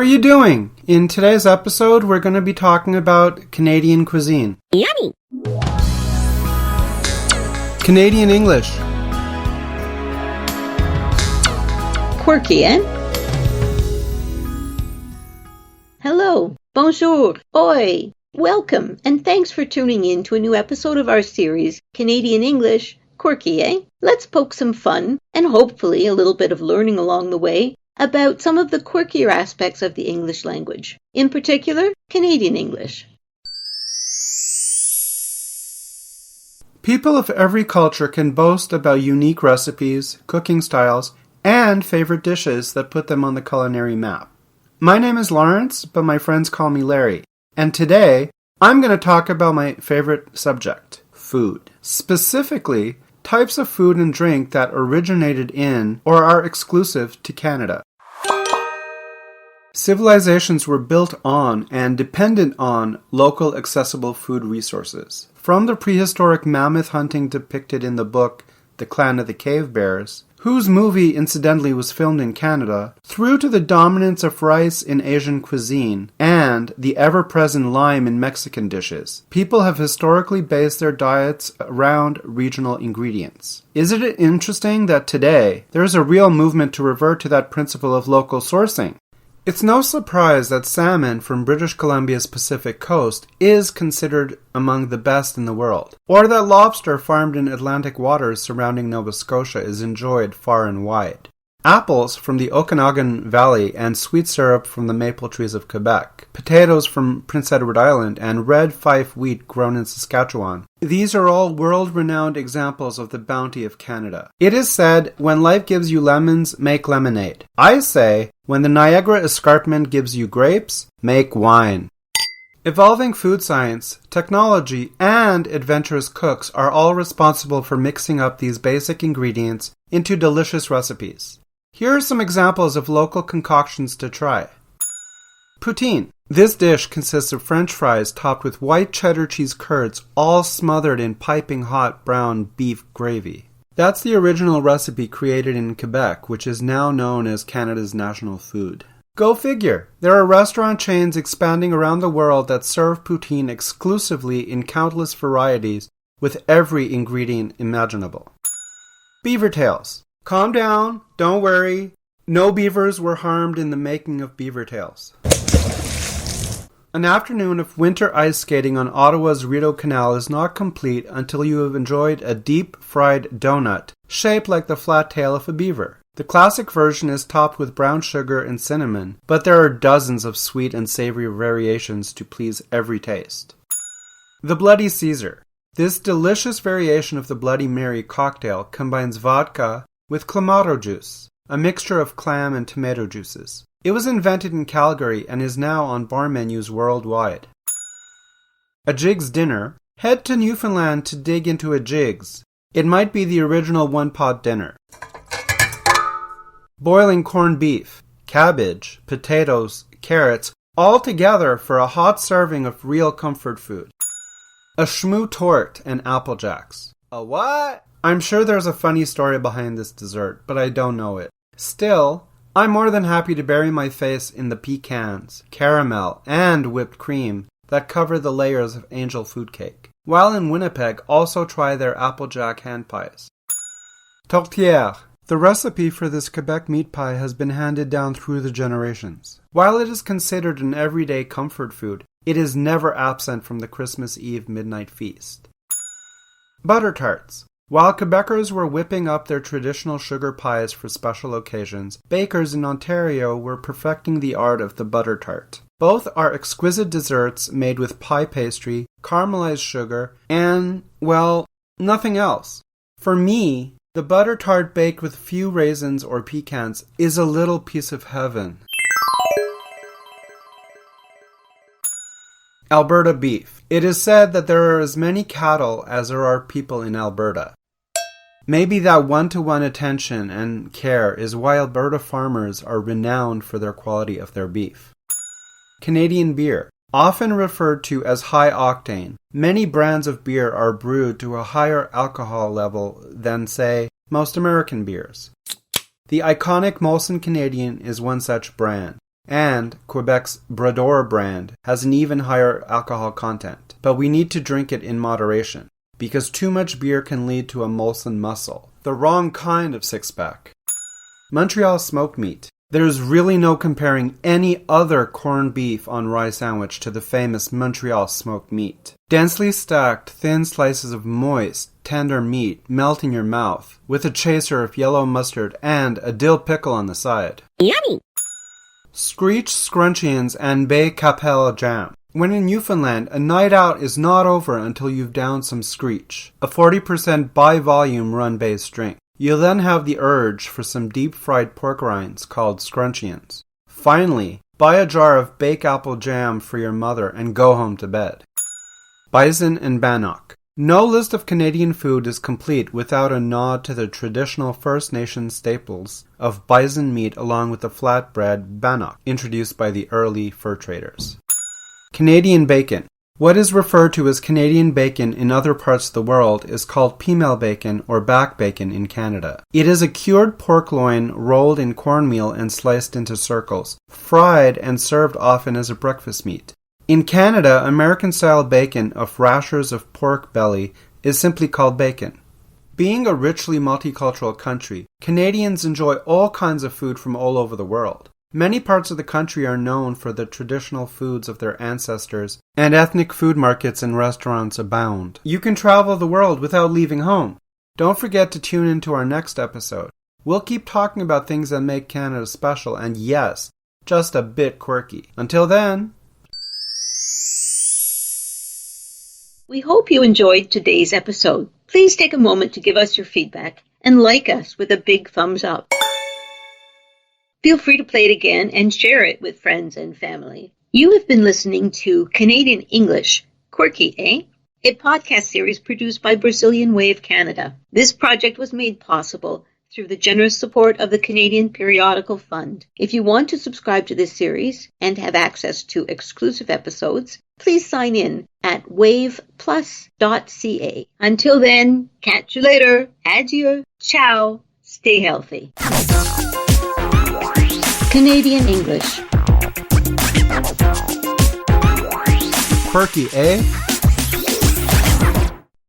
are you doing? In today's episode, we're going to be talking about Canadian cuisine. Yummy! Canadian English. Quirky, eh? Hello, bonjour, oi, welcome, and thanks for tuning in to a new episode of our series, Canadian English, Quirky, eh? Let's poke some fun, and hopefully a little bit of learning along the way, about some of the quirkier aspects of the English language, in particular, Canadian English. People of every culture can boast about unique recipes, cooking styles, and favorite dishes that put them on the culinary map. My name is Lawrence, but my friends call me Lauri, and today I'm going to talk about my favorite subject, food. Specifically, types of food and drink that originated in or are exclusive to Canada. Civilizations were built on and dependent on local accessible food resources. From the prehistoric mammoth hunting depicted in the book The Clan of the Cave Bears, whose movie incidentally was filmed in Canada, through to the dominance of rice in Asian cuisine and the ever-present lime in Mexican dishes, people have historically based their diets around regional ingredients. Isn't it interesting that today there is a real movement to revert to that principle of local sourcing? It's no surprise that salmon from British Columbia's Pacific coast is considered among the best in the world, or that lobster farmed in Atlantic waters surrounding Nova Scotia is enjoyed far and wide. Apples from the Okanagan Valley and sweet syrup from the maple trees of Quebec, potatoes from Prince Edward Island, and red fife wheat grown in Saskatchewan. These are all world-renowned examples of the bounty of Canada. It is said, when life gives you lemons, make lemonade. I say, when the Niagara Escarpment gives you grapes, make wine. Evolving food science, technology, and adventurous cooks are all responsible for mixing up these basic ingredients into delicious recipes. Here are some examples of local concoctions to try. Poutine. This dish consists of French fries topped with white cheddar cheese curds, all smothered in piping hot brown beef gravy. That's the original recipe created in Quebec, which is now known as Canada's national food. Go figure! There are restaurant chains expanding around the world that serve poutine exclusively in countless varieties with every ingredient imaginable. Beaver tails. Calm down, don't worry. No beavers were harmed in the making of beaver tails. An afternoon of winter ice skating on Ottawa's Rideau Canal is not complete until you have enjoyed a deep-fried donut shaped like the flat tail of a beaver. The classic version is topped with brown sugar and cinnamon, but there are dozens of sweet and savory variations to please every taste. The Bloody Caesar. This delicious variation of the Bloody Mary cocktail combines vodka with clamato juice, a mixture of clam and tomato juices. It was invented in Calgary and is now on bar menus worldwide. A Jig's dinner. Head to Newfoundland to dig into a Jig's. It might be the original one-pot dinner. Boiling corned beef, cabbage, potatoes, carrots, all together for a hot serving of real comfort food. A schmoo tort and apple jacks. A what? I'm sure there's a funny story behind this dessert, but I don't know it. Still, I'm more than happy to bury my face in the pecans, caramel, and whipped cream that cover the layers of angel food cake. While in Winnipeg, also try their applejack hand pies. Tourtière. The recipe for this Quebec meat pie has been handed down through the generations. While it is considered an everyday comfort food, it is never absent from the Christmas Eve midnight feast. Butter tarts. While Quebecers were whipping up their traditional sugar pies for special occasions, bakers in Ontario were perfecting the art of the butter tart. Both are exquisite desserts made with pie pastry, caramelized sugar, and, well, nothing else. For me, the butter tart baked with few raisins or pecans is a little piece of heaven. Alberta beef. It is said that there are as many cattle as there are people in Alberta. Maybe that one-to-one attention and care is why Alberta farmers are renowned for their quality of their beef. Canadian beer. Often referred to as high octane, many brands of beer are brewed to a higher alcohol level than, say, most American beers. The iconic Molson Canadian is one such brand, and Quebec's Brador brand has an even higher alcohol content. But we need to drink it in moderation, because too much beer can lead to a Molson muscle, the wrong kind of six-pack. Montreal smoked meat. There's really no comparing any other corned beef on rye sandwich to the famous Montreal smoked meat. Densely stacked, thin slices of moist, tender meat melt in your mouth, with a chaser of yellow mustard and a dill pickle on the side. Yummy! Screech scrunchions and Bay Capel jam. When in Newfoundland, a night out is not over until you've downed some Screech, a 40% by-volume run-based drink. You'll then have the urge for some deep-fried pork rinds called scrunchions. Finally, buy a jar of bake apple jam for your mother and go home to bed. Bison and bannock. No list of Canadian food is complete without a nod to the traditional First Nations staples of bison meat along with the flatbread bannock, introduced by the early fur traders. Canadian bacon. What is referred to as Canadian bacon in other parts of the world is called pimel bacon or back bacon in Canada. It is a cured pork loin rolled in cornmeal and sliced into circles, fried and served often as a breakfast meat. In Canada, American-style bacon of rashers of pork belly is simply called bacon. Being a richly multicultural country, Canadians enjoy all kinds of food from all over the world. Many parts of the country are known for the traditional foods of their ancestors, and ethnic food markets and restaurants abound. You can travel the world without leaving home. Don't forget to tune into our next episode. We'll keep talking about things that make Canada special and, yes, just a bit quirky. Until then... We hope you enjoyed today's episode. Please take a moment to give us your feedback and like us with a big thumbs up. Feel free to play it again and share it with friends and family. You have been listening to Canadian English, Quirky, eh? A podcast series produced by Brazilian Wave Canada. This project was made possible through the generous support of the Canadian Periodical Fund. If you want to subscribe to this series and have access to exclusive episodes, please sign in at Waveplus.ca. Until then, catch you later. Adieu. Ciao. Stay healthy. Canadian English. Quirky, eh?